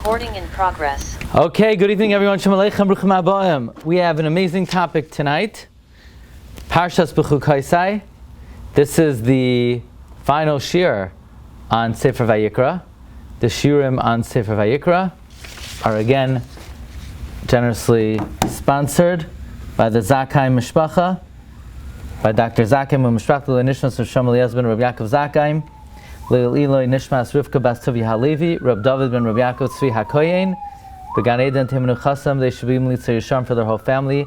Recording in progress. Okay, good evening everyone. Shalom Aleichem, Bruchim Habayim. We have an amazing topic tonight. Parshas Bechukosai. This is the final shiur on Sefer Vayikra. The Shiurim on Sefer Vayikra are again generously sponsored by the Zakai Mishpacha, by Dr. Zakai Mishpacha Nishmas Rishon Eliyahu ben Rabbi Yaakov Zakai, Leil Eloi Nishmas Rivka Bas Tuvi Halevi, Rab David ben Rabbi Yaakov Tzvi HaKoyen, Began Eden Timenu Chasam. They should be Militzer Yisham for their whole family.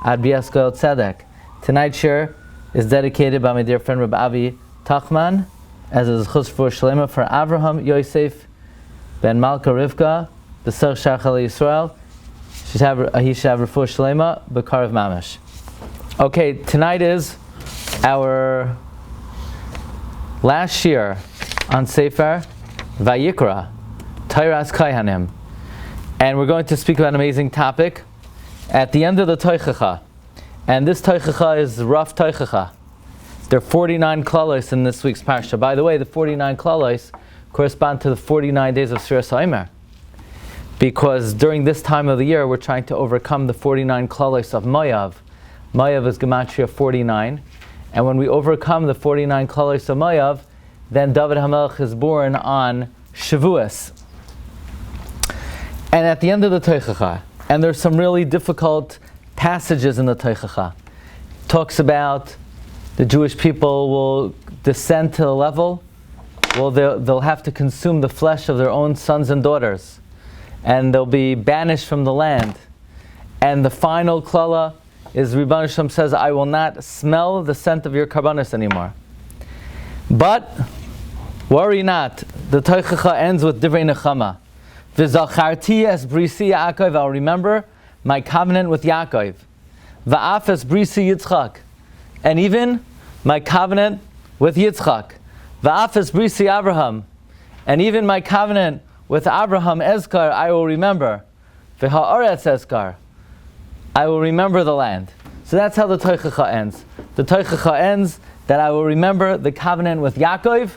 Ad Bias Goel Tzedek. Tonight's shiur is dedicated by my dear friend Rabbi Avi Tachman, as is Chus for Shalema for Avraham Yosef ben Malka Rivka, the Ser Shachal Yisrael. He should have refuah Shalema, Bakar of MMH. Okay, tonight is our last shiur on Sefer Vayikra, Tairas Kaihanim. And we're going to speak about an amazing topic at the end of the Toichacha. And this Toichacha is rough Toichacha. There are 49 klalos in this week's Parsha. By the way, the 49 klalos correspond to the 49 days of Sfiras HaOmer. Because during this time of the year, we're trying to overcome the 49 klalos of Moav. Moav is Gematria 49. And when we overcome the 49 klalos of Moav, then David HaMelech is born on Shavuos. And at the end of the Toichacha, and there's some really difficult passages in the Toichacha, talks about the Jewish people will descend to the level, well, they'll have to consume the flesh of their own sons and daughters, and they'll be banished from the land. And the final klala is Rebbeinu Shalom says, I will not smell the scent of your karbanos anymore. But worry not, the Toichacha ends with Divrei Nechama. V'zacharti es brisi Yaakov, I'll remember my covenant with Yaakov. Va'af es brisi Yitzchak, and even my covenant with Yitzchak. Va'af es brisi Abraham, and even my covenant with Abraham Ezkar I will remember. V'ha'aretz Ezkar, I will remember the land. So that's how the Toichacha ends. The Toichacha ends that I will remember the covenant with Yaakov,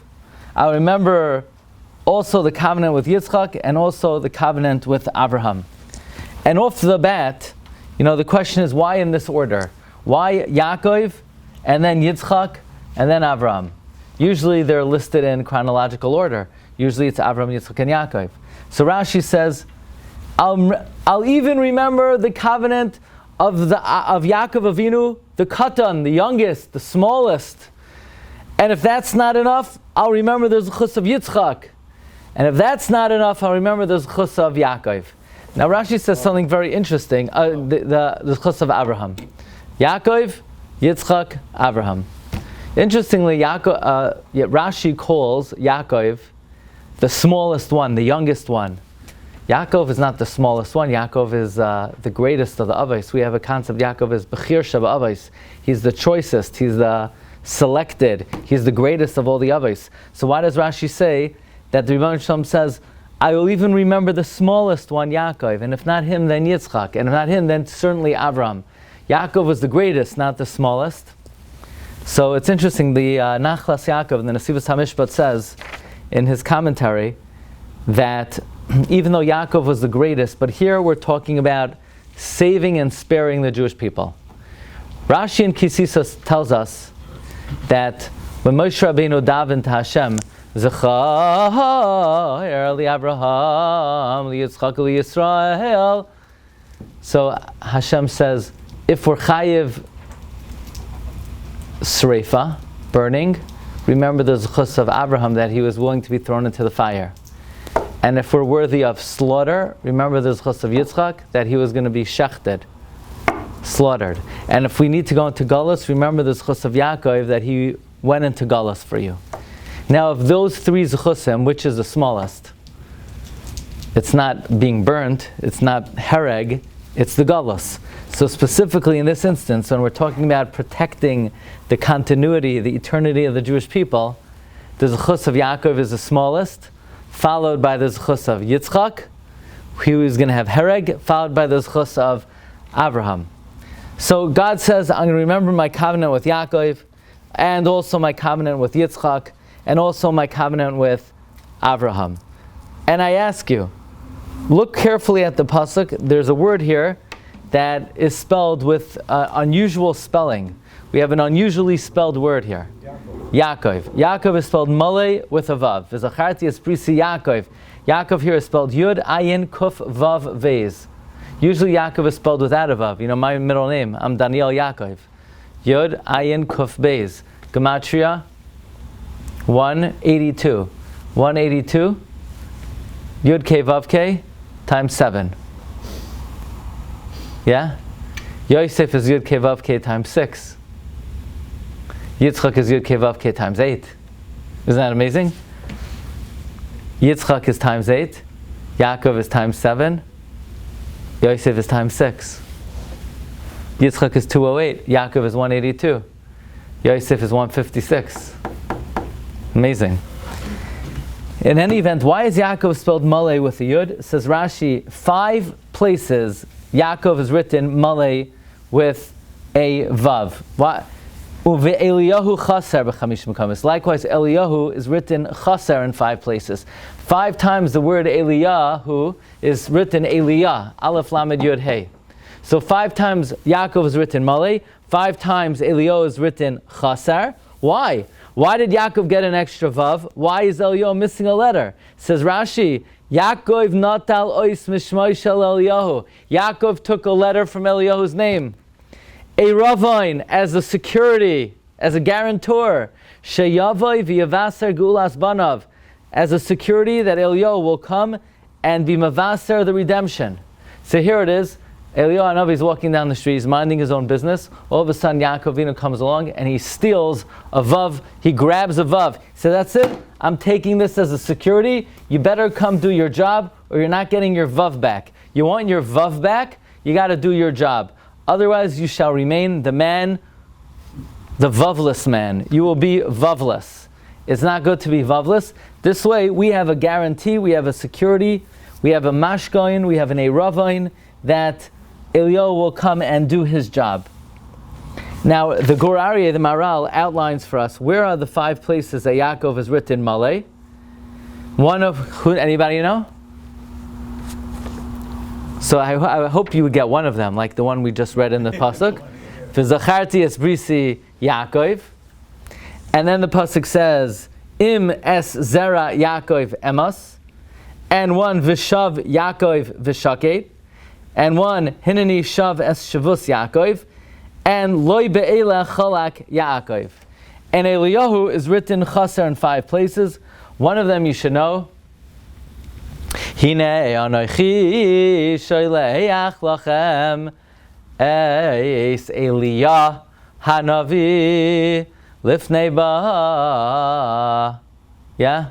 I will remember also the covenant with Yitzchak, and also the covenant with Abraham. And off the bat, the question is, why in this order? Why Yaakov, and then Yitzchak, and then Abraham? Usually they're listed in chronological order. Usually it's Abraham, Yitzchak, and Yaakov. So Rashi says, I'll even remember the covenant of Yaakov Avinu, the Katan, the youngest, the smallest. And if that's not enough, I'll remember there's a chus of Yitzchak. And if that's not enough, I'll remember there's a chus of Yaakov. Now Rashi says something very interesting, the chus of Abraham. Yaakov, Yitzchak, Abraham. Interestingly, Rashi calls Yaakov the smallest one, the youngest one. Yaakov is not the smallest one. Yaakov is the greatest of the Avos. We have a concept, Yaakov is Bechir Sheba Avos. He's the choicest, he's the selected, he's the greatest of all the Avos. So why does Rashi say that the Rebbeinu Shalom says, I will even remember the smallest one, Yaakov, and if not him, then Yitzchak, and if not him, then certainly Abraham. Yaakov was the greatest, not the smallest. So it's interesting, the Nachlas Yaakov, the Nesivos HaMishpat says in his commentary that even though Yaakov was the greatest, but here we're talking about saving and sparing the Jewish people. Rashi in Kisisa tells us that when Moshe Rabbeinu davened to Hashem, Zechar li'Avraham li'Yitzchak li'Yisrael. So Hashem says, if we're chayiv sreifa, burning, remember the zechus of Abraham that he was willing to be thrown into the fire. And if we're worthy of slaughter, remember the zechus of Yitzchak that he was going to be shechted, slaughtered. And if we need to go into Galus, remember the zechus of Yaakov that he went into Galus for you. Now, of those three zechusim, which is the smallest? It's not being burnt, it's not hereg, it's the galus. So specifically in this instance, when we're talking about protecting the continuity, the eternity of the Jewish people, the zechus of Yaakov is the smallest, followed by the zechus of Yitzchak, who is going to have hereg, followed by the zechus of Abraham. So God says, I'm going to remember my covenant with Yaakov, and also my covenant with Yitzchak, and also my covenant with Abraham. And I ask you, look carefully at the pasuk. There's a word here that is spelled with unusual spelling. We have an unusually spelled word here. Yaakov. Yaakov is spelled Malay with a Vav. V'zacharti es brisi Yaakov. Yaakov here is spelled Yud, Ayin, Kuf, Vav, Vez. Usually Yaakov is spelled without a Vav. You know my middle name. I'm Daniel Yaakov. Yud, Ayin, Kuf, Bez. Gematria 182. 182. Yud, K, Vav, K times 7. Yeah? Yosef is Yud, K, Vav, K times 6. Yitzchak is Yud, K, Vav, K times 8. Isn't that amazing? Yitzchak is times 8. Yaakov is times 7. Yosef is times 6. Yitzchak is 208. Yaakov is 182. Yosef is 156. Amazing. In any event, why is Yaakov spelled Malay with a Yud? Says Rashi, 5 places Yaakov is written Malay with a Vav. Why? Eliyahu chaser b'chamish mekamis. Likewise, Eliyahu is written chaser in 5 places. 5 times the word Eliyahu is written Eliyah, Aleph Lamed Yud Hey. So 5 times Yaakov is written Malay, 5 times Eliyahu is written chaser. Why? Why did Yaakov get an extra vav? Why is Eliyahu missing a letter? Says Rashi, Yaakov natal ois mishmai shel Eliyahu. Yaakov took a letter from Eliyahu's name. A ravain, as a security, as a guarantor. Sheyavai v'yavaser gulas banav, as a security that Eliyahu will come and be mavaser the redemption. So here it is. Eliyahu HaNavi is walking down the street, he's minding his own business. All of a sudden Yaakov Avinu comes along and he steals a vav, he grabs a vav. So that's it, I'm taking this as a security. You better come do your job or you're not getting your vav back. You want your vav back, you got to do your job. Otherwise you shall remain the man, the vavless man. You will be vavless. It's not good to be vavless. This way we have a guarantee, we have a security, we have a mashkoin, we have an eravain that Eliyahu will come and do his job. Now, the Gur Aryeh, the Maral, outlines for us where are the 5 places that Yaakov is written Malay. One of who? Anybody know? So I hope you would get one of them, like the one we just read in the pasuk. V'zacharti es brisi Yaakov, and then the pasuk says Im es zera Yaakov emas, and one Vishav Yaakov Vishaket. And one, Hineni Shav Es Shavus Yaakov, and Loi Be'ela Chalak Yaakov. And Eliyahu is written Chaser in 5 places. One of them you should know. Hine Anochi Sholeach Lachem Eis Eliyahu HaNavi Lifnei Ba. Yeah?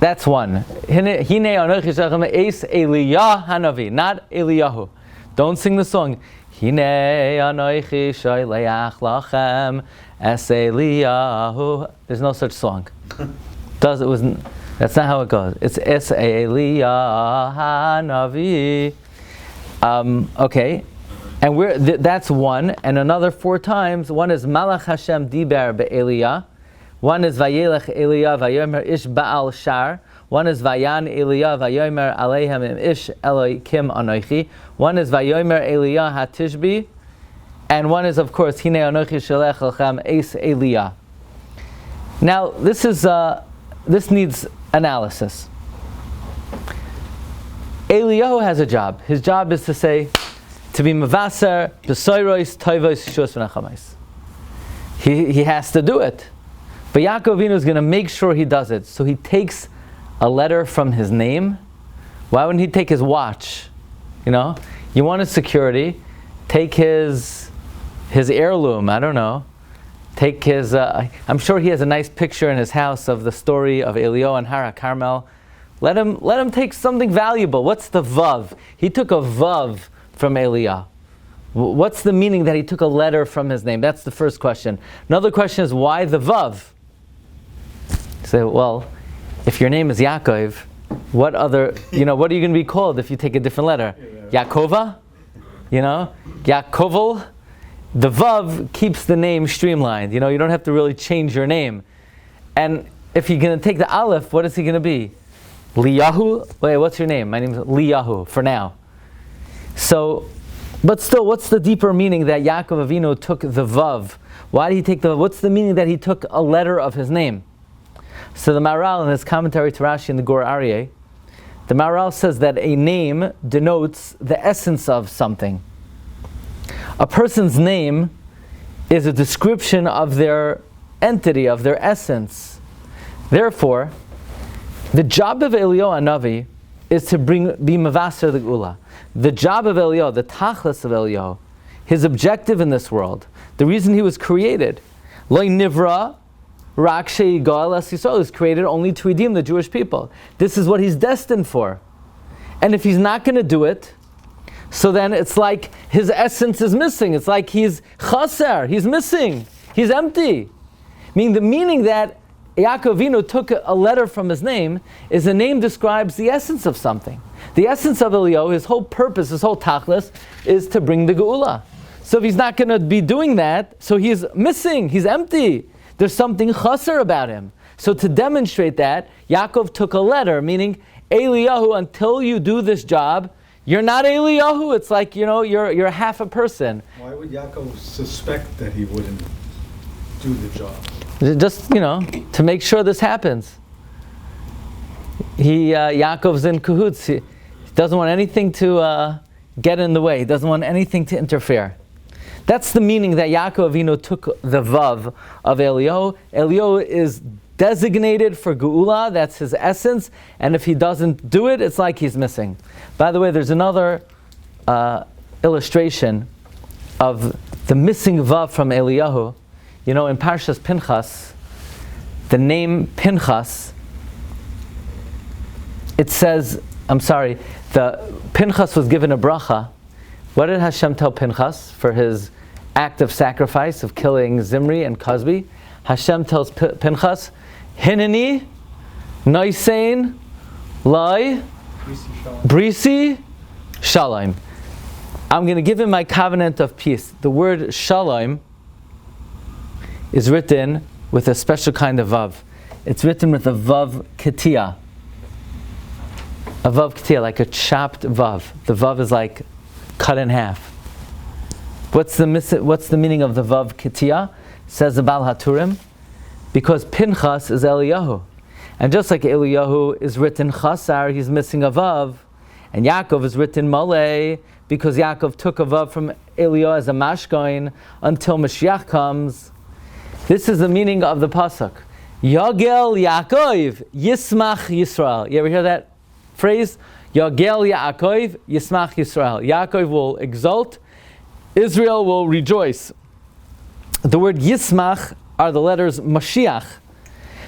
That's one. Hine Anochi Shachem Eis Eliyahu HaNavi, not Eliyahu. Don't sing the song. Hine Anochi Sholeach Lachem Es Eliyahu. There's no such song. That's not how it goes. It's Es Eliyahu HaNavi. Okay, and that's one. And another 4 times. One is Malach Hashem Diber Be'Eliyah. One is Vayelech Eliyahu Vayomer Ish Baal Shar. One is Vayan Eliyahu Vayomer Aleihem Im Ish Eloi Kim Anochi. One is Vayomer Eliyahu HaTishbi. And one is, of course, Hine Anochi Shelech Lechem Eis Eliyahu. Now, this needs analysis. Eliyahu has a job. His job is to say, to be Mavaser, Besoiros, Toivos, Shus V'Nachamais. He has to do it. But Yaakov Avinu is going to make sure he does it. So he takes a letter from his name. Why wouldn't he take his watch? You know, you want his security. Take his heirloom. I don't know. Take his. I'm sure he has a nice picture in his house of the story of Eliyahu and Hara Carmel. Let him take something valuable. What's the vav? He took a vav from Eliyahu. What's the meaning that he took a letter from his name? That's the first question. Another question is, why the vav? Say, well, if your name is Yaakov, what are you going to be called if you take a different letter? Yaakova? Yaakovel? The vav keeps the name streamlined. You don't have to really change your name. And if you're going to take the aleph, what is he going to be? Eliyahu? Wait, what's your name? My name is Eliyahu, for now. So, but still, what's the deeper meaning that Yaakov Avinu took the Vav? Why did he take the, what's the meaning that he took a letter of his name? So the Maharal, in his commentary to Rashi in the Gur Aryeh, the Maharal says that a name denotes the essence of something. A person's name is a description of their entity, of their essence. Therefore, the job of Eliyahu HaNavi is to be Mavaser the Geula. The job of Eliyahu, the Tachlis of Eliyahu, his objective in this world, the reason he was created, Lo Nivra Rak Sheyigal Es Yisrael, is created only to redeem the Jewish people. This is what he's destined for. And if he's not going to do it, so then it's like his essence is missing. It's like he's chaser, he's missing, he's empty. Meaning the meaning that Yaakov Avinu took a letter from his name is a name describes the essence of something. The essence of Eliyahu, his whole purpose, his whole tachlis, is to bring the geula. So if he's not going to be doing that, so he's missing, he's empty. There's something chaser about him. So to demonstrate that, Yaakov took a letter, meaning Eliyahu, until you do this job, you're not Eliyahu. It's like, you're half a person. Why would Yaakov suspect that he wouldn't do the job? Just, to make sure this happens. Yaakov's in cahoots. He doesn't want anything to get in the way. He doesn't want anything to interfere. That's the meaning that Yaakov Avinu took the Vav of Eliyahu. Eliyahu is designated for Geula, that's his essence, and if he doesn't do it, it's like he's missing. By the way, there's another illustration of the missing Vav from Eliyahu. In Parshas Pinchas, the name Pinchas, it says, the Pinchas was given a bracha. What did Hashem tell Pinchas for his act of sacrifice of killing Zimri and Cosby? Hashem tells Pinchas, Hineni, Noisein, Lai, Brisi, Shalom. I'm going to give him my covenant of peace. The word Shalom is written with a special kind of Vav. It's written with a Vav Ketia. A Vav Ketia, like a chopped Vav. The Vav is like cut in half. What's the meaning of the Vav Ketia? Says the Baal HaTurim. Because Pinchas is Eliyahu. And just like Eliyahu is written Chasar, he's missing a Vav. And Yaakov is written Malay, because Yaakov took a Vav from Eliyahu as a mashkoin until Mashiach comes. This is the meaning of the pasuk. Yagel Yaakov Yismach Yisrael. You ever hear that phrase? Yagel Yaakov Yismach Yisrael. Yaakov will exult, Israel will rejoice. The word Yismach are the letters Mashiach.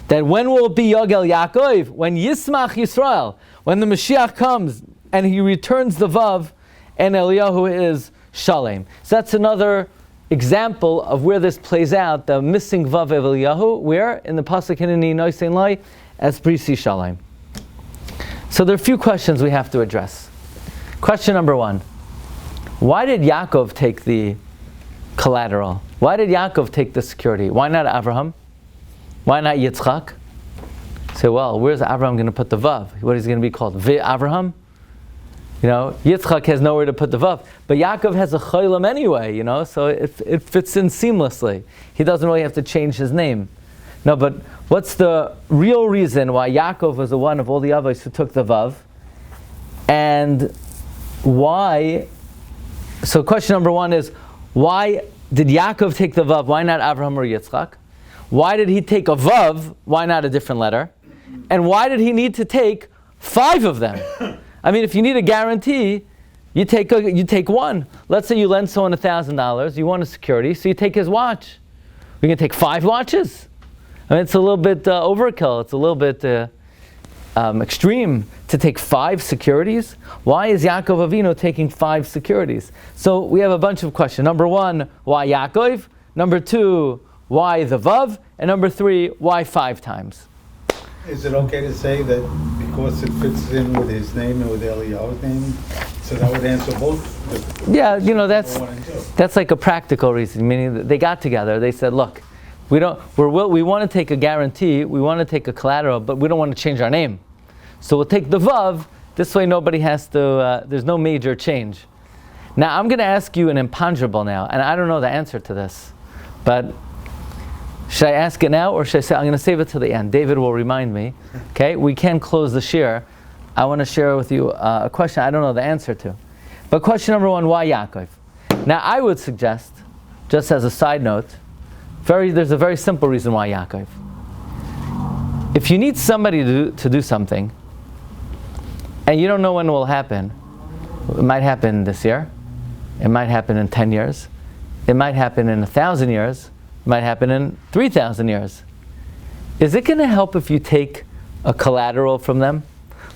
That when will it be Yagel Yaakov? When Yismach Yisrael. When the Mashiach comes and he returns the Vav, and Eliyahu is Shalem. So that's another example of where this plays out, the missing Vav of Eliyahu, where? In the Pasuk Hineni Noisein Lai, as Brisi Shalom. So there are a few questions we have to address. Question number one. Why did Yaakov take the collateral? Why did Yaakov take the security? Why not Abraham? Why not Yitzchak? Say, well, where's Abraham going to put the Vav? What is he going to be called? Abraham? Yitzchak has nowhere to put the Vav. But Yaakov has a Cholam anyway, so it fits in seamlessly. He doesn't really have to change his name. No, but what's the real reason why Yaakov was the one of all the Avos who took the Vav? And why? So question number one is, why did Yaakov take the Vav? Why not Abraham or Yitzchak? Why did he take a Vav? Why not a different letter? And why did he need to take 5 of them? I mean, if you need a guarantee, you take one. Let's say you lend someone $1,000, you want a security, so you take his watch. We're going to take 5 watches? I mean, it's a little bit overkill. It's a little bit extreme to take 5 securities. Why is Yaakov Avinu taking 5 securities? So we have a bunch of questions. Number 1, why Yaakov? Number 2, why the Vav? And number 3, why 5 times? Is it okay to say that because it fits in with his name and with Eliyahu's name, so that would answer both? Yeah, that's like a practical reason. Meaning they got together. They said, "Look, we want to take a guarantee. We want to take a collateral, but we don't want to change our name. So we'll take the vav. This way nobody has to, there's no major change. Now I'm going to ask you an imponderable now, and I don't know the answer to this, but should I ask it now, or should I say, I'm going to save it to the end. David will remind me. Okay, we can close the shir. I want to share with you a question I don't know the answer to. But question number one, why Yaakov? Now I would suggest, just as a side note, there's a very simple reason why Yaakov. If you need somebody to do something, and you don't know when it will happen, it might happen this year, it might happen in 10 years, it might happen in 1,000 years, it might happen in 3,000 years. Is it going to help if you take a collateral from them?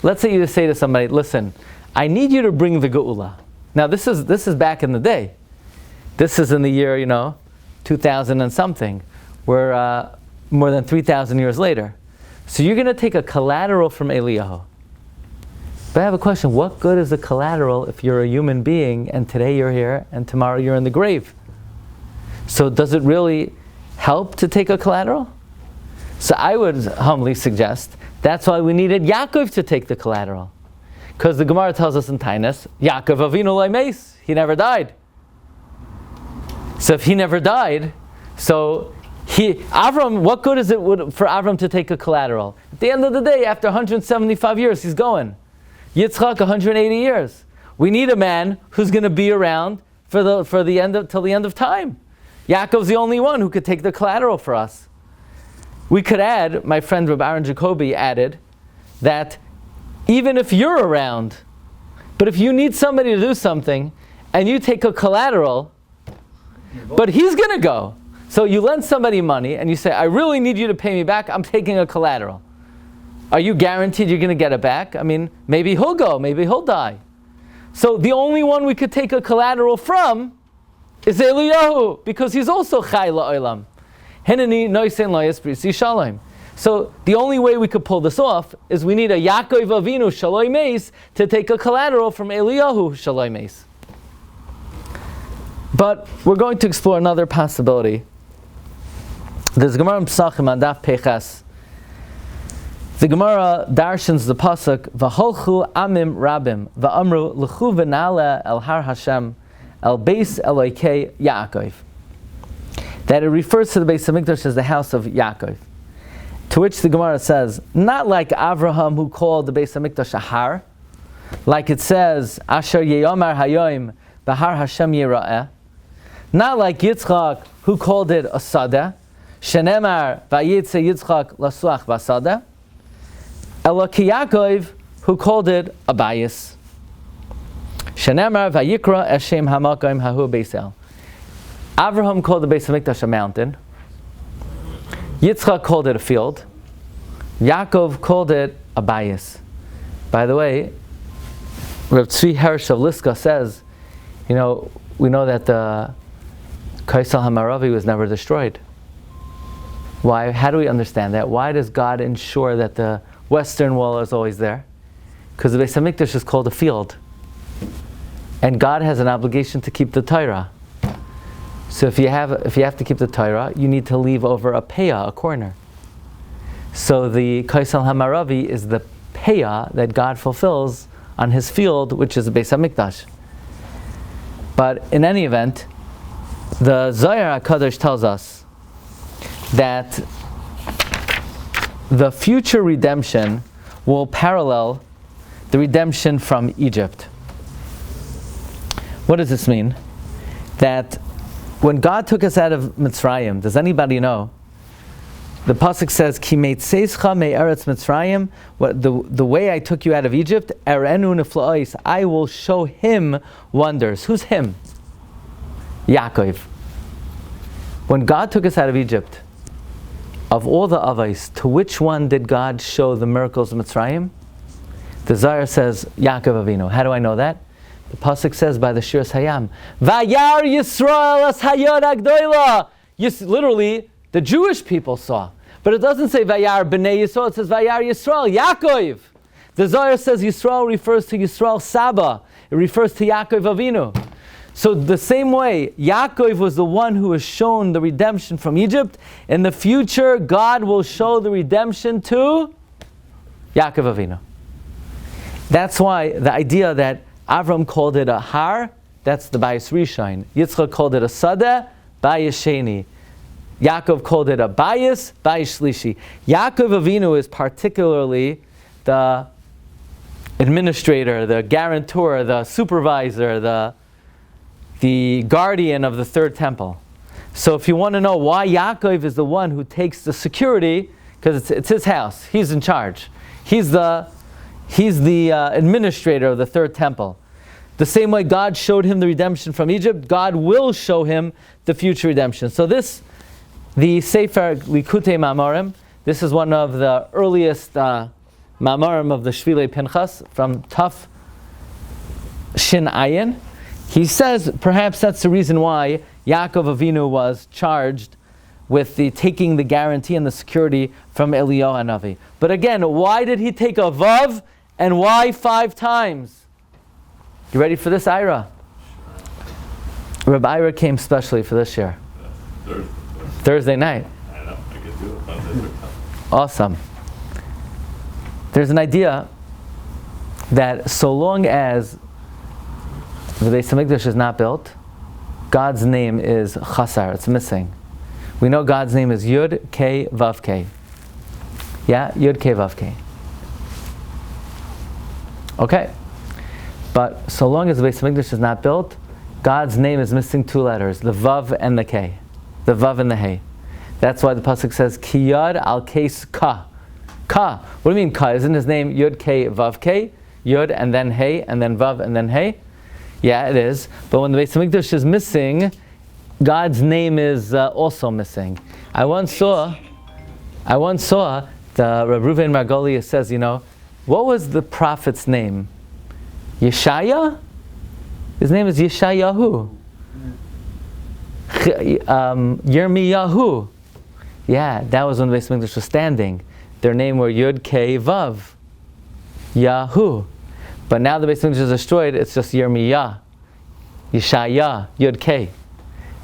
Let's say you say to somebody, listen, I need you to bring the geula. Now this is back in the day. This is in the year, 2000 and something. We're more than 3,000 years later. So you're going to take a collateral from Eliyahu. But I have a question. What good is a collateral if you're a human being and today you're here and tomorrow you're in the grave? So does it really help to take a collateral? So I would humbly suggest that's why we needed Yaakov to take the collateral. Because the Gemara tells us in Tainus, Yaakov Avinu Laimeis, he never died. So if he never died, so Avram, what good is it for Avram to take a collateral? At the end of the day, after 175 years, he's going. Yitzchak, 180 years. We need a man who's going to be around till the end of time. Yaakov's the only one who could take the collateral for us. We could add, my friend Rabbi Aaron Jacoby added, that even if you're around, but if you need somebody to do something, and you take a collateral, but he's going to go. So you lend somebody money, and you say, I really need you to pay me back, I'm taking a collateral. Are you guaranteed you're going to get it back? I mean, maybe he'll go, maybe he'll die. So the only one we could take a collateral from is Eliyahu, because he's also Chai La'olam. Hineni noisen lo'es brisi shalom. So the only way we could pull this off is we need a Yaakov Avinu Shalom Meis to take a collateral from Eliyahu Shalom Meis. But we're going to explore another possibility. There's Gemara in Pesachim on Daf Peches. The Gemara darshans the pasuk V'holchu amim rabim v'amru l'chu v'nala el har Hashem el beis Eloikei Yaakov. That it refers to the Beis Hamikdash as the house of Yaakov. To which the Gemara says, not like Avraham who called the Beis Hamikdash a har, like it says Asher Yeyomar Hayoim B'har Hashem Yira'eh. Not like Yitzchak who called it a sadeh, Shenemar Vayitze Yitzchak Lasuach Basadeh. Eloki Yaakov who called it a bayis. Shenemar Vayikra Eshem Hamakim Hahu Beisel. Avraham called the Beis Hamikdash a mountain. Yitzchak called it a field. Yaakov called it a bayis. By the way, Rav Tzvi Hersh of Liska says, we know that the Kaisel HaMaravi was never destroyed. Why? How do we understand that? Why does God ensure that the western wall is always there? Because the Beis Hamikdash is called a field. And God has an obligation to keep the Torah. So if you have to keep the Torah, you need to leave over a peah, a corner. So the Kaisel HaMaravi is the peah that God fulfills on his field, which is the Beis Hamikdash. But in any event, the Zohar HaKadosh tells us that the future redemption will parallel the redemption from Egypt. What does this mean? That when God took us out of Mitzrayim, does anybody know? The pasuk says, "Ki meitzeischa me'eretz Mitzrayim." The way I took you out of Egypt, erenu neflaos, I will show him wonders. Who's him? Yaakov. When God took us out of Egypt, of all the avos, to which one did God show the miracles of Mitzrayim? The Zohar says Yaakov Avinu. How do I know that? The pasuk says by the Shiras Hayam, Vayar Yisrael as Hayod Agdoila. Literally, the Jewish people saw. But it doesn't say Vayar B'nei Yisrael, it says Vayar Yisrael, Yaakov. The Zohar says Yisrael refers to Yisrael Saba. It refers to Yaakov Avinu. So the same way, Yaakov was the one who was shown the redemption from Egypt. In the future, God will show the redemption to Yaakov Avinu. That's why the idea that Avram called it a har, that's the Bayis Rishon. Yitzchak called it a sadeh, Bayis Sheni. Yaakov called it a Bayis, Bayis Shlishi. Yaakov Avinu is particularly the administrator, the guarantor, the supervisor, the guardian of the third temple. So if you want to know why Yaakov is the one who takes the security, because it's his house, he's in charge. He's the administrator of the third temple. The same way God showed him the redemption from Egypt, God will show him the future redemption. So the Sefer Likutei Ma'amarim, this is one of the earliest Ma'amarim of the Shvilei Pinchas from Taf Shin Ayin. He says perhaps that's the reason why Yaakov Avinu was charged with taking the guarantee and the security from Eliyahu HaNavi. But again, why did he take a vav and why 5 times? You ready for this, Ira? Rabbi Ira came specially for this year. Thursday night. I know, I could do it on this. Awesome. There's an idea that so long as the Beis HaMikdash is not built, God's name is chasar, it's missing. We know God's name is Yud, K, Vav, K. Yeah? Yud, K, Vav, K. Okay. But so long as the Beis HaMikdash is not built, God's name is missing 2 letters, the Vav and the K. The Vav and the Hey. That's why the pasuk says, Ki Yad al Kes Ka. Ka. What do you mean Ka? Isn't his name Yud, K, Vav, K? Yud and then Hey, and then Vav and then Hey? Yeah, it is. But when the Beis HaMikdash is missing, God's name is also missing. I once saw the Rav Reuven Margolius says, what was the prophet's name? Yeshaya? His name is Yeshayahu. Yirmiyahu. Yeah, that was when the Beis HaMikdash was standing. Their name were Yud, K, Vav. Yahu. But now the Beis HaMikdash is destroyed, it's just Yirmiyah. Yeshaya, Yud, K.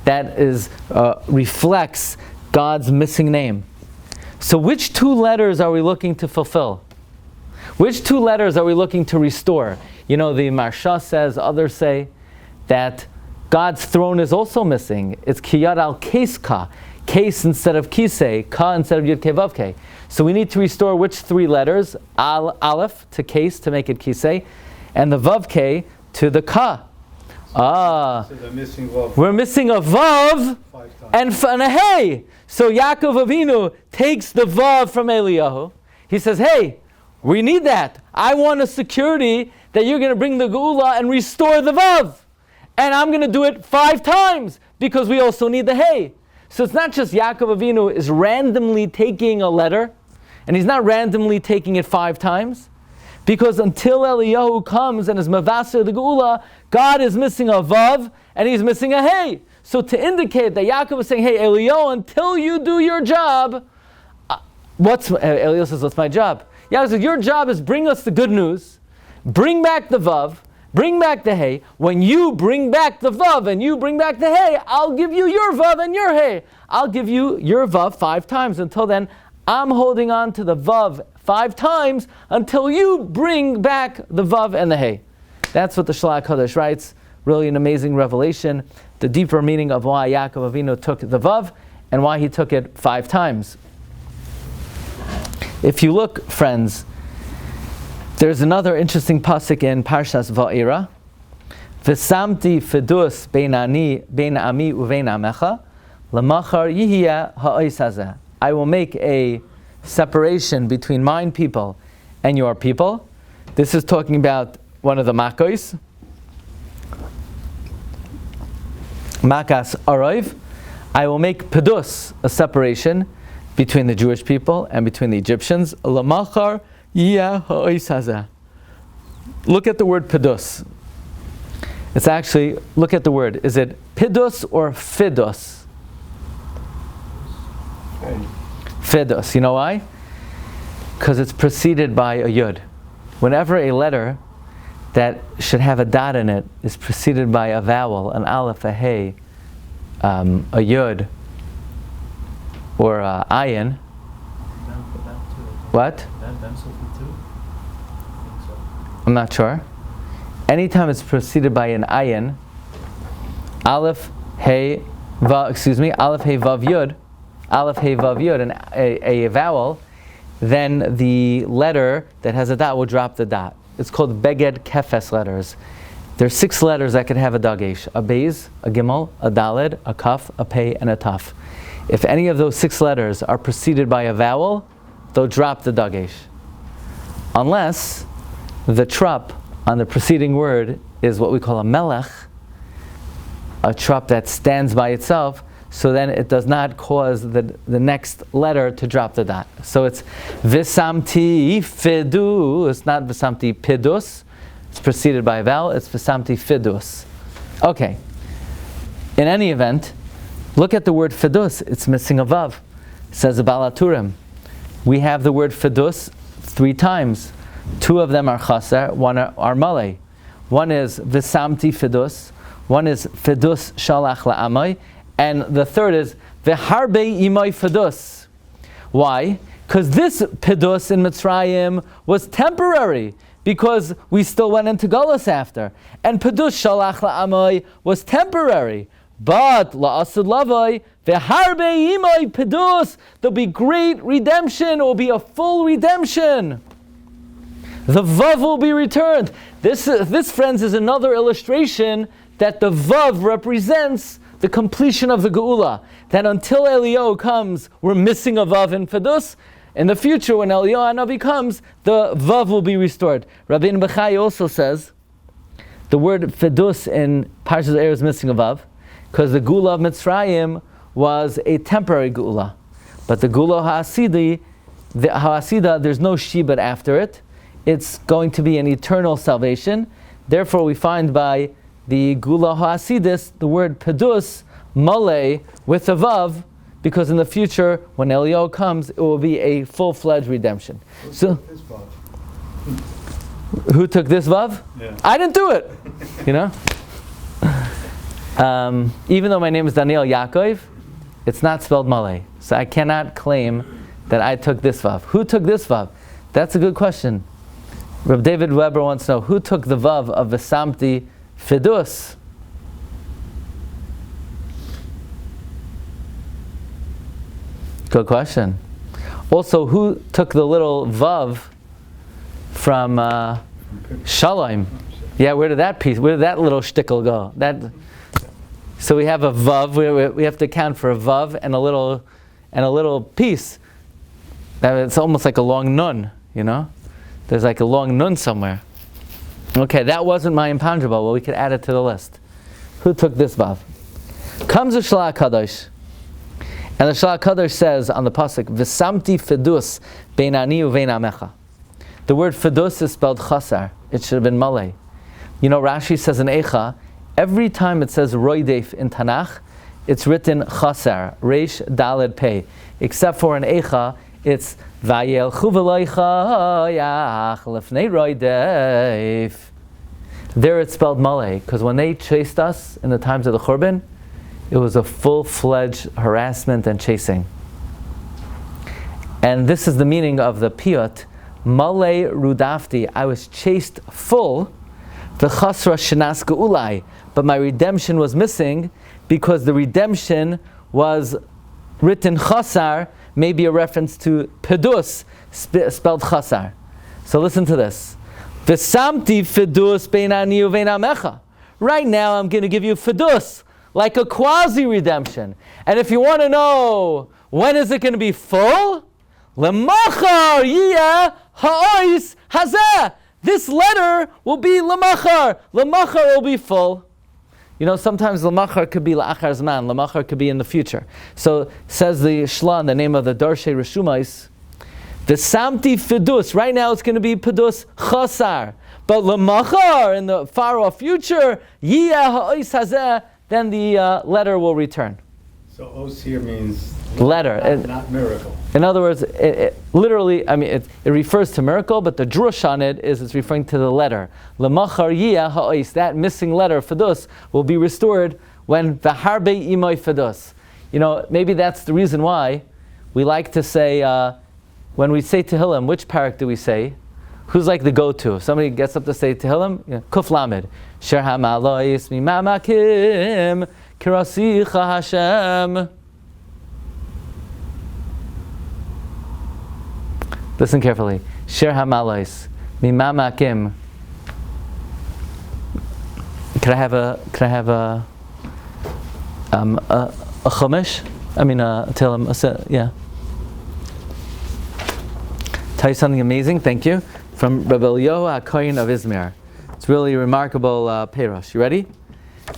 That reflects God's missing name. So which 2 letters are we looking to fulfill? Which 2 letters are we looking to restore? The Marsha says, others say, that God's throne is also missing. It's Kiyad al Keska. Case instead of Kisei, Ka instead of Yud Ke Vav Ke. So we need to restore which 3 letters? Aleph to Case to make it Kisei, and the Vav Ke to the Ka. So we're missing a Vav and a Hey. So Yaakov Avinu takes the Vav from Eliyahu. He says, hey, we need that. I want a security that you're going to bring the Geula and restore the Vav. And I'm going to do it 5 times because we also need the Hey. So it's not just Yaakov Avinu is randomly taking a letter, and he's not randomly taking it 5 times. Because until Eliyahu comes and is Mavaser the Geula, God is missing a Vav and he's missing a Hey. So to indicate that Yaakov is saying, hey, Eliyahu, until you do your job, Eliyahu says, what's my job? Yaakov says, your job is bring us the good news, bring back the Vav, bring back the Hey. When you bring back the Vav and you bring back the Hey, I'll give you your Vav and your Hey. I'll give you your Vav 5 times. Until then, I'm holding on to the Vav 5 times until you bring back the Vav and the Hey. That's what the Shalach Kodesh writes. Really an amazing revelation. The deeper meaning of why Yaakov Avinu took the Vav and why he took it 5 times. If you look, friends, there's another interesting pasuk in Parshas Va'era. V'samti fidus bein ami uvein amecha, lamachar yihya ha'ois hazeh. I will make a separation between mine people and your people. This is talking about one of the Makos. Makas Arov. I will make pedus, a separation between the Jewish people and between the Egyptians. Lamachar yihya ha'ois hazeh. Look at the word pedus. It's actually, look at the word. Is it pidus or fidus? Fidus. You know why? Because it's preceded by a yud. Whenever a letter that should have a dot in it is preceded by a vowel, an aleph, a hey, a yud, or a ayin. What? I'm not sure. Anytime it's preceded by an ayin, aleph, hey, aleph, hey, vav, yud, and a vowel, then the letter that has a dot will drop the dot. It's called beged kefes letters. There's 6 letters that could have a dagesh: a beis, a gimel, a daled, a kaf, a pei, and a taf. If any of those 6 letters are preceded by a vowel, they'll drop the dagesh. Unless the trup on the preceding word is what we call a melech, a trup that stands by itself, so then it does not cause the next letter to drop the dot. So it's visamti fidu, it's not visamti pidus, it's preceded by a vowel, it's visamti fidus. Okay. In any event, look at the word fidus, it's missing a vav. It says Baal HaTurim. We have the word fidus 3 times. 2 of them are chaser, 1 are malay. One is visamti fidus, one is fidus shalach la'amai, and the third is v'harbe imay fidus. Why? Because this pidus in Mitzrayim was temporary, because we still went into Golus after. And pidus shalach la'amai was temporary. But la'asud lavai v'harbe imay pidus, there'll be great redemption, it will be a full redemption. The vav will be returned. This, friends, is another illustration that the vav represents the completion of the geula. That until Eliyahu comes, we're missing a vav in fidus. In the future, when Eliyahu HaNavi comes, the vav will be restored. Rabbi Bechai also says the word fidus in Parshas Bechukosai is missing a vav because the geula of Mitzrayim was a temporary geula, but the geula ha'asida, there's no shibud after it. It's going to be an eternal salvation. Therefore, we find by the Gula Ha'asidis the word Pedus, Malay, with a Vav, because in the future, when Eliyahu comes, it will be a full-fledged redemption. Who took this Vav? Yeah. I didn't do it! You know? Even though my name is Daniel Yaakov, it's not spelled Malay. So I cannot claim that I took this Vav. Who took this Vav? That's a good question. Reb David Weber wants to know, who took the Vav of Vesamti Fidus? Good question. Also, who took the little Vav from Shalom? Yeah, where did that little shtickle go? So we have a Vav, we have to account for a Vav and a little piece. It's almost like a long nun, you know? There's like a long nun somewhere. Okay, that wasn't my imponderable. Well, we could add it to the list. Who took this Vav? Comes the Shlach Kadosh, and the Shlach Kadosh says on the pasuk, "V'samti fidus bein ani uvein amecha." The word fidus is spelled chasar. It should have been malay. You know, Rashi says in Eicha, every time it says roidef in Tanakh, it's written chasar, reish daled pei, except for in Eicha, it's Vayel Chuveloicha Yach Lefnei Roideif. There it's spelled Malay, because when they chased us in the times of the Churban, it was a full-fledged harassment and chasing. And this is the meaning of the piyut, Malay Rudafti, I was chased full, V'chasra Shenas Geulai, but my redemption was missing, because the redemption was written chasar, maybe a reference to pedus, spelled chasar. So listen to this. V'samti fidus bein ani uvein amecha. Right now I'm going to give you fidus, like a quasi-redemption. And if you want to know, when is it going to be full? Lemachar yiyeh ha'ois hazeh. This letter will be lemachar. Lemachar will be full. You know, sometimes Lamachar could be La'achar Zman, Lamachar could be in the future. So, says the Shla in the name of the Darshe Reshumais, the Samti Fidus, right now it's going to be Fidus Chasar. But Lamachar, in the far off future, Yiyeh Ha'ois Hazeh, then the letter will return. So os here means letter, not miracle. In other words, it literally, I mean, it refers to miracle, but the drush on it is it's referring to the letter. Lemachar yiyeh ha'ois, that missing letter, fidus, will be restored when v'harbe imoy fidus. You know, maybe that's the reason why we like to say, when we say Tehillim, which parak do we say? Who's like the go-to? If somebody gets up to say Tehillim, Kuf Lamed. Sher ha'malois mimamakim kirasicha Hashem. Listen carefully. Sher ha'malois mimamakim. Could I have a chumash? I mean, Tehillim. Yeah. Tell you something amazing. Thank you. From Rabbi Yehuda HaNasi of Izmir. It's really a remarkable perush. You ready?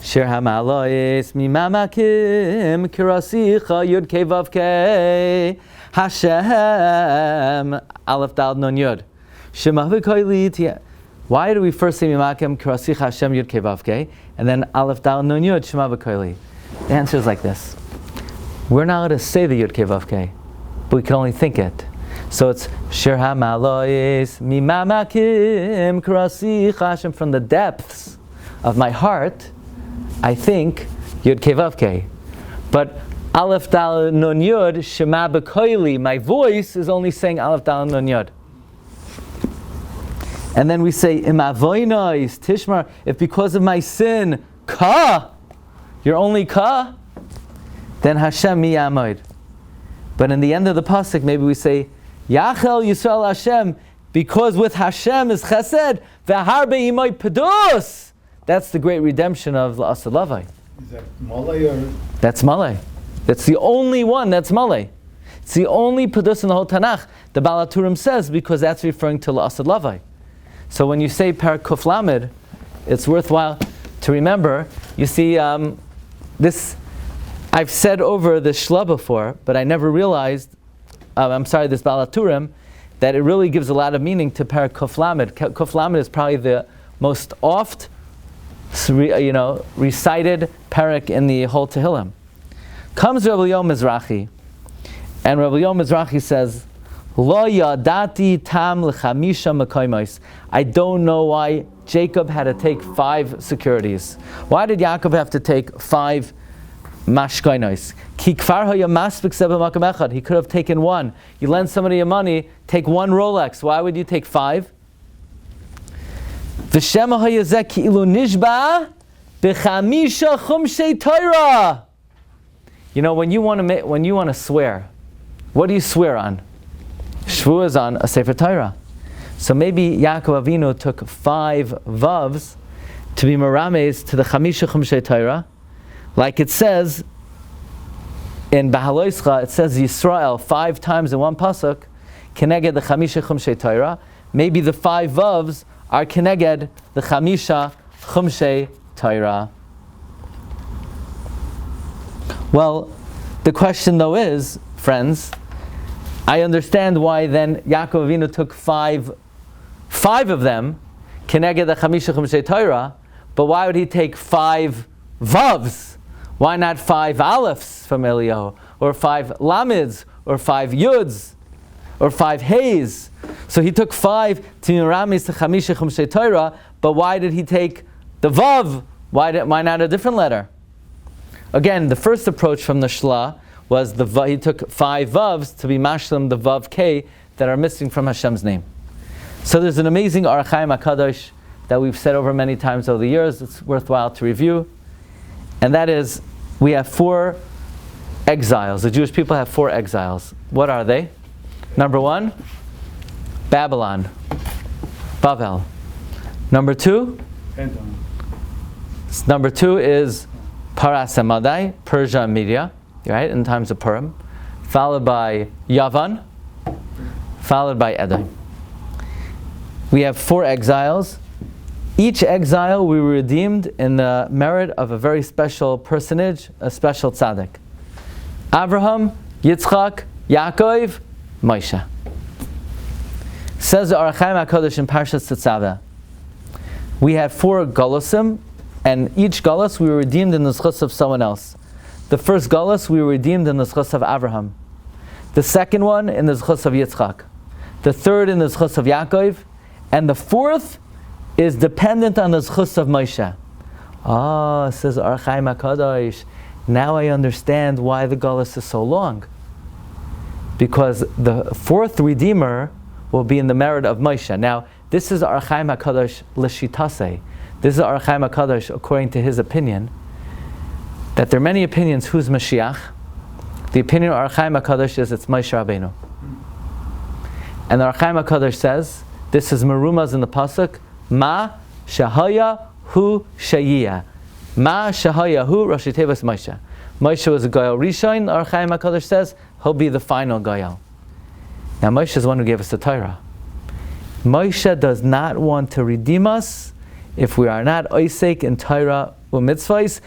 Shir hamalois mimamakim kirasicha yud kei vav kei Hashem aleph dal nun yud shema v'koili. Why do we first say mimamakim kirasicha Hashem yud kei vav kei and then aleph dal nun yud shema v'koili? The answer is like this. We're not allowed to say the yud kei vav kei, but we can only think it. So it's Shir ha'malois mimamakim kirasicha Hashem. From the depths of my heart, I think Yud Kei Vav Kei. But Aleph Dal Nun Yud Shema B'Koili. My voice is only saying Aleph Dal Nun Yud. And then we say Im Avoinais Tishmar. If because of my sin, Ka, you're only Ka, then Hashem mi yamoid. But in the end of the pasuk, maybe we say Yachel Yisrael Hashem, because with Hashem is Chesed, V'harbe Imoy Pedus. That's the great redemption of La'asad Lavai. Is that Malay or? That's Malay. That's the only one that's Malay. It's the only Pedus in the whole Tanakh. The Baal HaTurim says because that's referring to La'asad Lavai. So when you say Parak Kuf Lamed, it's worthwhile to remember. You see, this I've said over the Shla before, but I never realized. This Baal HaTurim, that it really gives a lot of meaning to Parak Kuf Lamed. Kuf Lamed is probably the most oft, recited parak in the whole Tehillim. Comes Rabbi Yehuda Mizrahi, and Rabbi Yehuda Mizrahi says, Lo yadati tam l'chamisha mekoymos. I don't know why Jacob had to take 5 securities. Why did Yaakov have to take 5 mashkoinos? Ki kfar haya maspik seba makam echad. He could have taken 1. You lend somebody your money, take 1 Rolex. Why would you take 5? V'shema haya zeh ki'ilu nishba b'chamisha chumshei Torah. When you want to swear, what do you swear on? Shvu is on a Sefer Torah. So maybe Yaakov Avinu took 5 vavs to be merames to the chamisha chumshei Torah. Like it says in Bahaloischa, it says Yisrael 5 times in one pasuk, keneged the chamisha chumshei Torah. Maybe the 5 vavs are keneged the chamisha chumshei Torah. Well, the question though is, friends, I understand why then Yaakov Avinu took 5 of them, keneged the chamisha chumshei Torah, but why would he take 5 vavs? Why not 5 alephs from Eliyahu, or 5 lamids, or 5 yuds, or 5 hays? So he took 5 to Miramis to Chamisha Chumshei Torah, but why did he take the vav? Why not a different letter? Again, the first approach from the Shla was he took 5 vavs to be mashlim the vav k that are missing from Hashem's name. So there's an amazing Or HaChaim HaKadosh that we've said over many times over the years. It's worthwhile to review. And that is, we have 4 exiles. The Jewish people have 4 exiles. What are they? Number 1, Babylon, Bavel. Number 2? Number 2 is Paras and Madai, Persia and Media, right, in times of Purim. Followed by Yavan, followed by Edom. We have 4 exiles. Each exile we were redeemed in the merit of a very special personage, a special tzaddik. Abraham, Yitzchak, Yaakov, Moshe. Says the Or HaChaim HaKadosh in Parshas Tetzaveh, we had 4 golosim, and each golos we were redeemed in the zchus of someone else. The first golos we were redeemed in the zchus of Abraham. The second one in the zchus of Yitzchak. The third in the zchus of Yaakov. And the 4th is dependent on the zchus of Moshe. Says Or HaChaim HaKadosh, now I understand why the galus is so long. Because the 4th Redeemer will be in the merit of Moshe. Now, this is Ar Chaim HaKadosh l'shitase. This is Ar Chaim HaKadosh according to his opinion, that there are many opinions who's Mashiach. The opinion of Ar Chaim HaKadosh is it's Moshe Rabbeinu. And the Ar Chaim HaKadosh says, this is Merumaz in the Pasuk, Ma Shahaya Hu Shayiyah. Ma Shahaya Hu Rashi Tevas Moshe. Moshe was a Goyal Rishon, the Ar Chaim HaKadosh says, he'll be the final Goyal. Now Moshe is the one who gave us the Torah. Moshe does not want to redeem us if we are not Oisek in Torah or mitzvahs.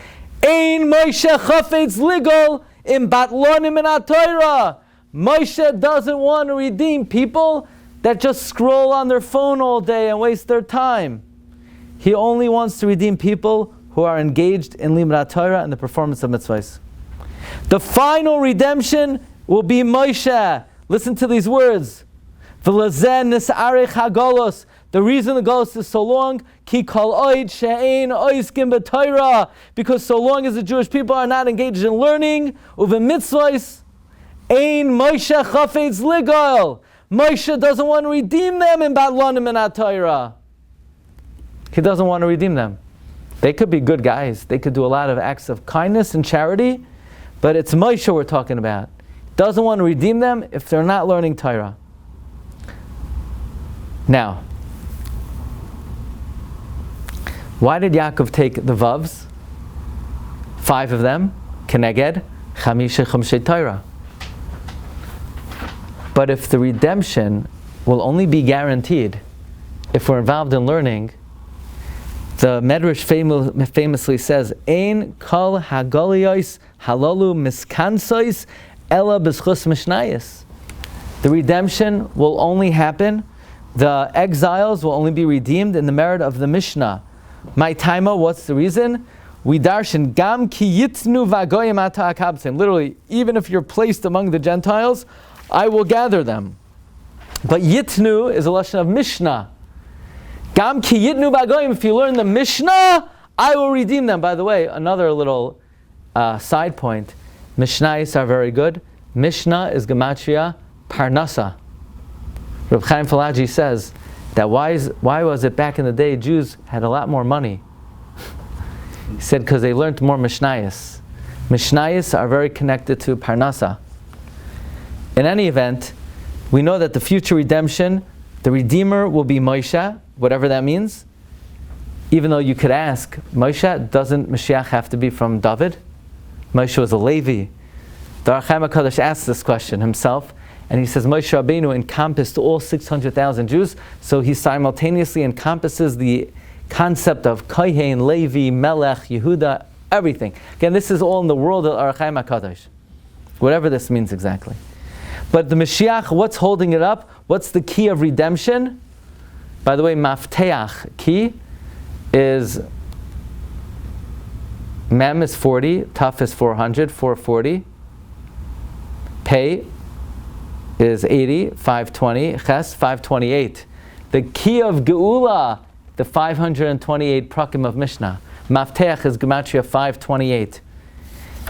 Ein Moshe chafetz ligol im batlonim in Torah. Moshe doesn't want to redeem people that just scroll on their phone all day and waste their time. He only wants to redeem people who are engaged in limud Torah and the performance of mitzvahs. The final redemption will be Moshe. Listen to these words. V'lezen nisarech hagolos. The reason the Golos is so long, ki kol oid she'ein oiskim b'Torah, because so long as the Jewish people are not engaged in learning, uve mitzvahs, ein Moshe chafetz ligol. Moshe doesn't want to redeem them in batlonim in Torah. He doesn't want to redeem them. They could be good guys. They could do a lot of acts of kindness and charity, but it's Moshe we're talking about. Doesn't want to redeem them if they're not learning Torah. Now, why did Yaakov take the Vavs? 5 of them, Keneged, Chamisha Chumshei Torah. But if the redemption will only be guaranteed if we're involved in learning, the Medrash famously says, Ein kol hagoliyos halalu miskansois ela b'schus mishnayos. The redemption will only happen, the exiles will only be redeemed in the merit of the Mishna. My taima, what's the reason? We darshan gam ki yitnu vagoyim ata akabsim. Literally, even if you're placed among the Gentiles, I will gather them. But yitnu is a lashon of Mishna. Gam ki yitnu vagoyim. If you learn the Mishnah, I will redeem them. By the way, another little side point. Mishnayos are very good. Mishnah is gematria parnasa. Reb Chaim Falaji says that why was it back in the day Jews had a lot more money? He said because they learned more Mishnayos. Mishnayos are very connected to Parnasa. In any event, we know that the future redemption, the Redeemer will be Moshe, whatever that means. Even though you could ask, Moshe, doesn't Mashiach have to be from David? Moshe was a Levi. The Ar Chaim HaKadosh asks this question himself, and he says Moshe Rabbeinu encompassed all 600,000 Jews, so he simultaneously encompasses the concept of Kohen, Levi, Melech, Yehuda, everything. Again, this is all in the world of Ar Chaim HaKadosh. Whatever this means exactly. But the Mashiach, what's holding it up? What's the key of redemption? By the way, Mafteach, key, is Mem is 40, Taf is 400, 440. Pei is 80, 520, Ches, 528. The key of Geula, the 528 prakim of Mishnah. Mafteach is Gematria 528.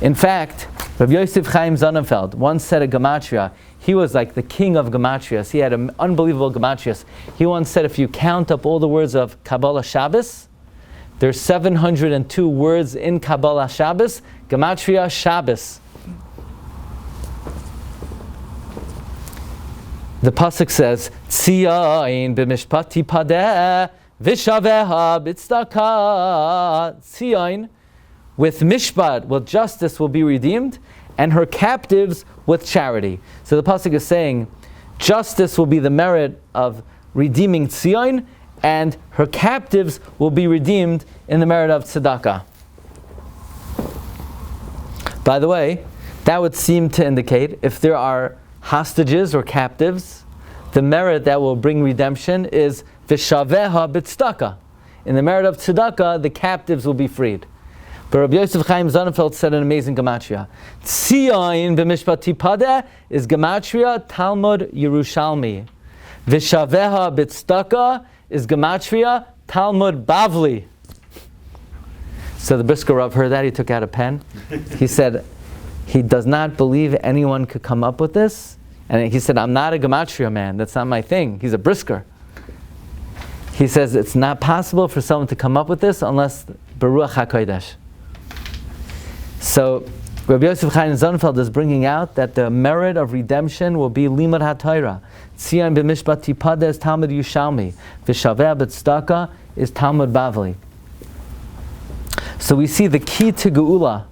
In fact, Rabbi Yosef Chaim Sonnenfeld once said a Gematria. He was like the king of Gematrias. He had an unbelievable Gematrias. He once said if you count up all the words of Kabbalah Shabbos, there's 702 words in Kabbalah Shabbos, Gematria Shabbos. The pasuk says, Tzion b'mishpati padeh v'shaveha b'tzedakah. Tzion, with mishpat, with justice, will be redeemed, and her captives with charity. So the pasuk is saying, justice will be the merit of redeeming Tzion, and her captives will be redeemed in the merit of tzedakah. By the way, that would seem to indicate if there are hostages or captives, the merit that will bring redemption is v'shaveha b'tzedakah. In the merit of tzedakah, the captives will be freed. But Rabbi Yosef Chaim Sonnenfeld said an amazing gematria. Tzion b'mishpati padeh is gematria Talmud Yerushalmi. V'shaveha b'tzedakah is gematria Talmud Bavli. So the Brisker Rav heard that, he took out a pen. He said, he does not believe anyone could come up with this. And he said, I'm not a gematria man, that's not my thing. He's a Brisker. He says it's not possible for someone to come up with this unless Baruch HaKodesh. So Rabbi Yosef Chaim Zonfeld is bringing out that the merit of redemption will be Limud HaTorah. Tzion b'mishpat tipada is Talmud Yushalmi. V'shaveh b'tzedakah is Talmud Bavli. So we see the key to Geula.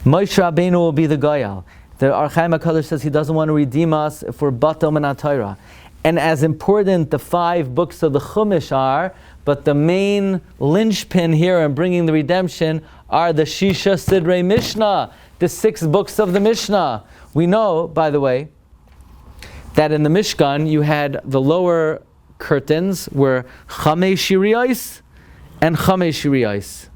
Moshe Rabbeinu will be the Goyal. The Ar Chaim HaKadosh says he doesn't want to redeem us if we're Batel Min HaTorah. And as important the 5 books of the Chumash are, but the main linchpin here in bringing the redemption are the Shisha Sidrei Mishnah, the 6 books of the Mishnah. We know, by the way, that in the Mishkan you had the lower curtains were Chamei Shiriyos and Chamei Shiriyos.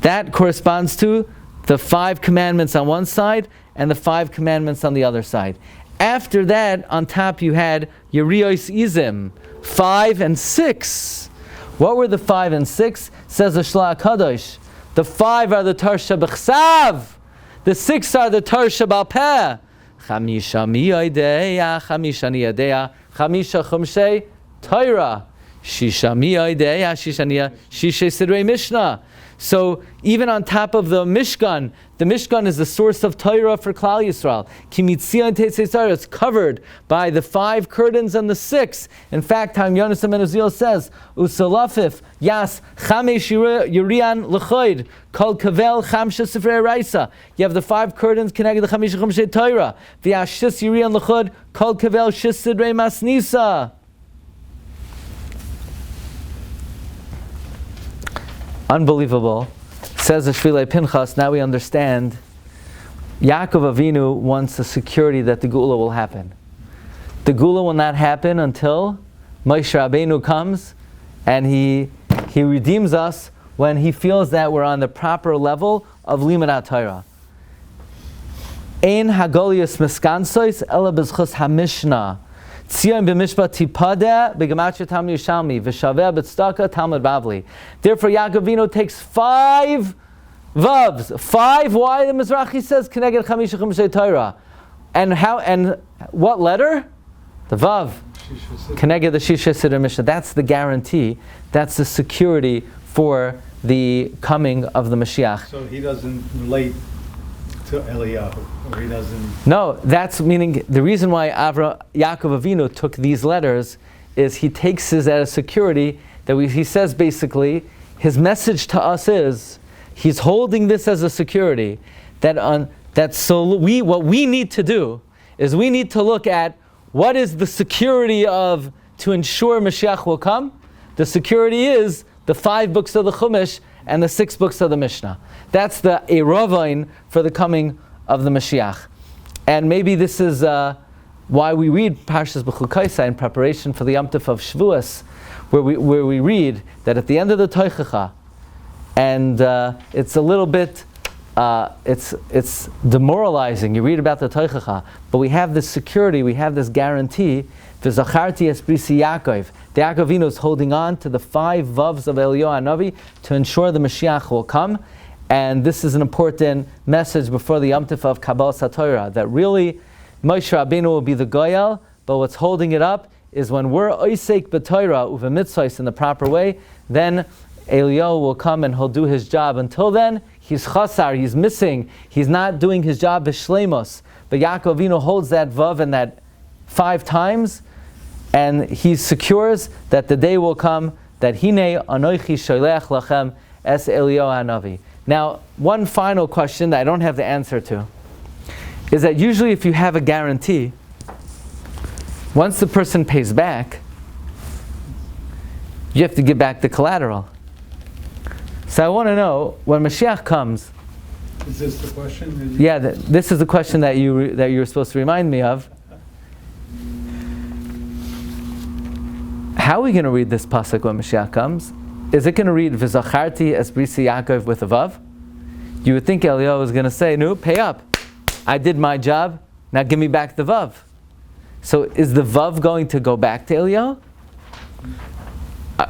That corresponds to the 5 commandments on one side and the 5 commandments on the other side. After that, on top you had Yeriyos Izim, 5 and 6. What were the 5 and 6? Says the Shla HaKadosh. The 5 are the Tarsha B'chsav. The 6 are the Tarsha B'alpeh. Chamisha miyadeya, chamisha niyadeya, chamisha chumshei Torah. Shisha miyadeya, shisha sidrei Mishnah. So even on top of the Mishkan is the source of Torah for Klal Yisrael. Kimitzion Tetzei, it's covered by the 5 curtains and the 6. In fact, Chaim Yonasan ben Uziel says, Usalafif Yas Chamesh Yurian L'choid Kol Kavel Chamsha Sifrei Raisa. You have the 5 curtains connected to the Chamish Chumshei Torah. V'Yas Shis Yurian L'choid Kol Kavel Shis Sidrei Masnisa. Unbelievable. Says the Shvilei Pinchas, now we understand Yaakov Avinu wants a security that the Geula will happen. The Geula will not happen until Moshe Rabbeinu comes and he redeems us when he feels that we're on the proper level of Limud HaTorah. Ein hagolius miskansois ela b'zchus hamishna. Tzion b'mishpat tipada b'gematria Talmud Yushalmi v'shaveh b'tzedakah Talmud Bavli. Therefore, Yaakov Avinu takes 5 vavs. 5. Why the Mizrahi says Keneged Chamisha Chumshei Torah, and how? And what letter? The vav. Keneged the Shisha Siddur Mishnah. That's the guarantee. That's the security for the coming of the Mashiach. So he doesn't relate to Eliyahu, or he doesn't. No, that's meaning the reason why Yaakov Avinu took these letters is he takes his as a security that he says basically his message to us is he's holding this as a security what we need to do is we need to look at what is the security of to ensure Mashiach will come. The security is the 5 books of the Chumash and the 6 books of the Mishnah. That's the Erovain for the coming of the Mashiach. And maybe this is why we read Parshas Bechukosai in preparation for the Yom Tov of Shavuos, where we read that at the end of the Toichacha, and it's a little bit, it's demoralizing. You read about the Toichacha, but we have this security, we have this guarantee. V'zacharti es brisi Yaakov. The Yaakov Avinu is holding on to the 5 vavs of Eliyahu HaNavi to ensure the Mashiach will come. And this is an important message before the Yom Tov of Kabbalas HaTorah, that really Moshe Rabbeinu will be the Goyal, but what's holding it up is when we're Oisek b'Torah u'v'mitzvos in the proper way, then Eliyahu will come and he'll do his job. Until then, he's chasar, he's missing, he's not doing his job b'shleimos. But Yaakov Avinu holds that vav and that 5 times, and he secures that the day will come that Hinei Anochi Sholech Lachem Es Eliyahu HaNavi. Now, one final question that I don't have the answer to is that usually if you have a guarantee, once the person pays back, you have to give back the collateral. So I want to know, when Mashiach comes... Is this the question? Yeah, this is the question that you were supposed to remind me of. How are we going to read this pasuk when Mashiach comes? Is it going to read V'zacharti es brisi Yaakov with a vav? You would think Eliyahu is going to say, no, pay up. I did my job, now give me back the vav. So is the vav going to go back to Eliyahu?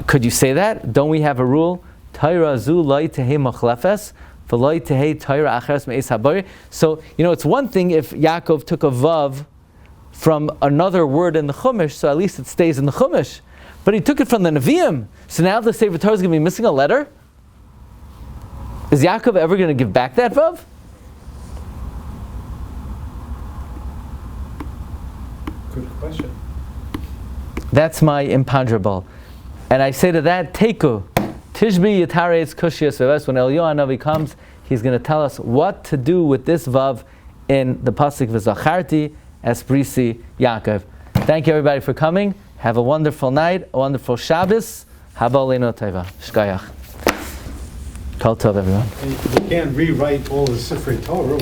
Could you say that? Don't we have a rule? Torah zu loy tehei machlefes, v'loy tehei Torah acheres me'es habori. So, it's one thing if Yaakov took a vav from another word in the Chumash, so at least it stays in the Chumash. But he took it from the Nevi'im. So now the Sefer Torah is going to be missing a letter? Is Yaakov ever going to give back that vav? Good question. That's my imponderable. And I say to that, Teku, Tishbi Yitare's Kushiyas Veves. When Eliyahu HaNavi comes, he's going to tell us what to do with this vav in the pasuk V'zacharti Esprisi Yaakov. Thank you everybody for coming. Have a wonderful night, a wonderful Shabbos. Haba Oleinu Tova. Shkayach. Kol Tov, everyone. You can't rewrite all the Sifrei Torah.